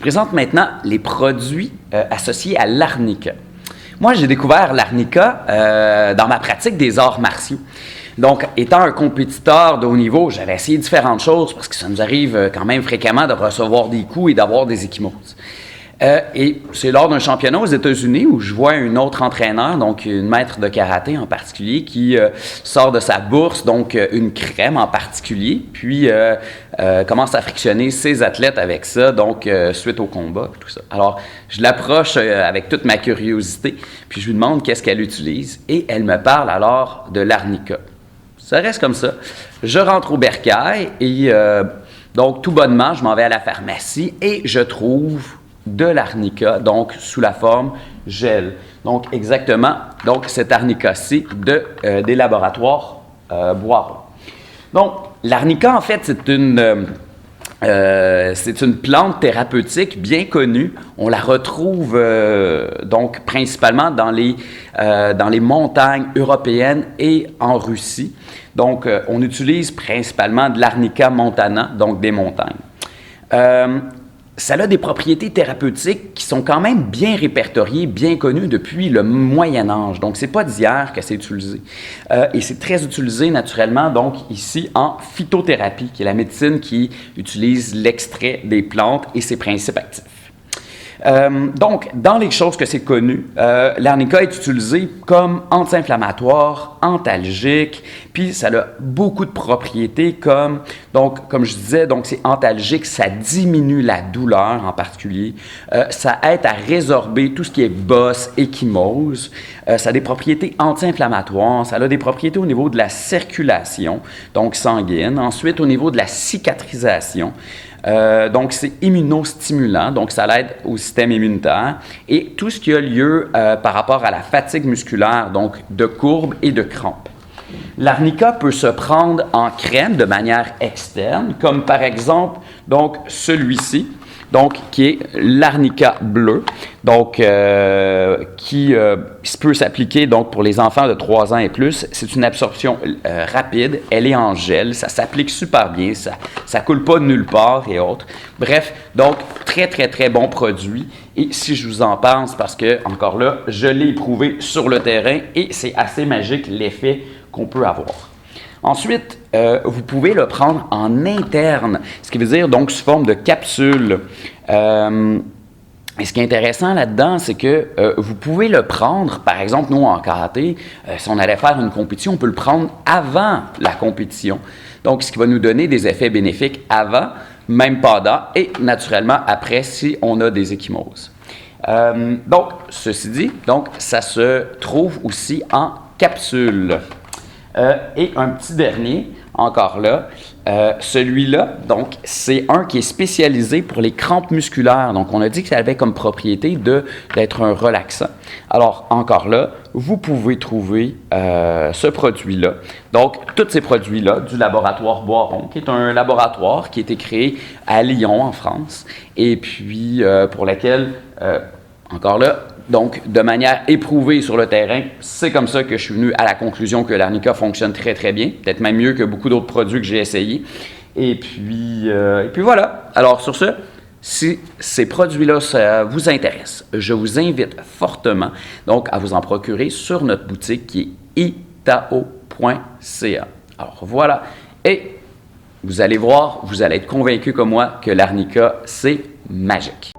présente maintenant les produits associés à l'arnica. Moi, j'ai découvert l'arnica dans ma pratique des arts martiaux. Donc, étant un compétiteur de haut niveau, j'avais essayé différentes choses parce que ça nous arrive quand même fréquemment de recevoir des coups et d'avoir des ecchymoses. Et c'est lors d'un championnat aux États-Unis où je vois un autre entraîneur, donc une maître de karaté en particulier, qui sort de sa bourse, donc une crème en particulier, puis commence à frictionner ses athlètes avec ça, donc suite au combat, tout ça. Alors, je l'approche avec toute ma curiosité, puis je lui demande qu'est-ce qu'elle utilise, et elle me parle alors de l'arnica. Ça reste comme ça. Je rentre au bercail, et donc tout bonnement, je m'en vais à la pharmacie, et je trouve de l'arnica, donc sous la forme gel. Donc exactement, donc cet arnica-ci des laboratoires Boiron. Donc l'arnica, en fait, c'est une plante thérapeutique bien connue. On la retrouve donc principalement dans les montagnes européennes et en Russie. Donc on utilise principalement de l'arnica montana, donc des montagnes. Ça a des propriétés thérapeutiques qui sont quand même bien répertoriées, bien connues depuis le Moyen Âge. Donc, c'est pas d'hier que c'est utilisé. Et c'est très utilisé naturellement, donc, ici, en phytothérapie, qui est la médecine qui utilise l'extrait des plantes et ses principes actifs. Donc, dans les choses que c'est connu, l'arnica est utilisé comme anti-inflammatoire, antalgique, puis ça a beaucoup de propriétés comme je disais, donc c'est antalgique, ça diminue la douleur en particulier, ça aide à résorber tout ce qui est bosse, ecchymose, ça a des propriétés anti-inflammatoires, ça a des propriétés au niveau de la circulation, donc sanguine, ensuite au niveau de la cicatrisation. Donc, c'est immunostimulant, donc ça l'aide au système immunitaire. Et tout ce qui a lieu par rapport à la fatigue musculaire, donc de courbes et de crampes. L'arnica peut se prendre en crème de manière externe, comme par exemple donc celui-ci, donc qui est l'arnica bleu, donc qui peut s'appliquer donc pour les enfants de 3 ans et plus. C'est une absorption rapide, elle est en gel, ça s'applique super bien, ça coule pas de nulle part et autres. Bref, donc très très très bon produit. Et si je vous en parle, c'est parce que encore là, je l'ai éprouvé sur le terrain et c'est assez magique l'effet qu'on peut avoir. Ensuite, vous pouvez le prendre en interne, ce qui veut dire donc sous forme de capsule. Et ce qui est intéressant là-dedans, c'est que vous pouvez le prendre, par exemple, nous en karaté, si on allait faire une compétition, on peut le prendre avant la compétition. Donc, ce qui va nous donner des effets bénéfiques avant, même pendant, et naturellement après si on a des ecchymoses. Donc, ceci dit, donc, ça se trouve aussi en capsule. Et un petit dernier, encore là, celui-là, donc, c'est un qui est spécialisé pour les crampes musculaires. Donc, on a dit que ça avait comme propriété d'être un relaxant. Alors, encore là, vous pouvez trouver ce produit-là. Donc, tous ces produits-là du laboratoire Boiron, qui est un laboratoire qui a été créé à Lyon, en France, et puis pour lequel, encore là, donc, de manière éprouvée sur le terrain, c'est comme ça que je suis venu à la conclusion que l'arnica fonctionne très, très bien, peut-être même mieux que beaucoup d'autres produits que j'ai essayés. Et puis voilà. Alors, sur ce, si ces produits-là ça vous intéressent, je vous invite fortement donc à vous en procurer sur notre boutique qui est itao.ca. Alors, voilà. Et vous allez voir, vous allez être convaincu comme moi que l'arnica, c'est magique.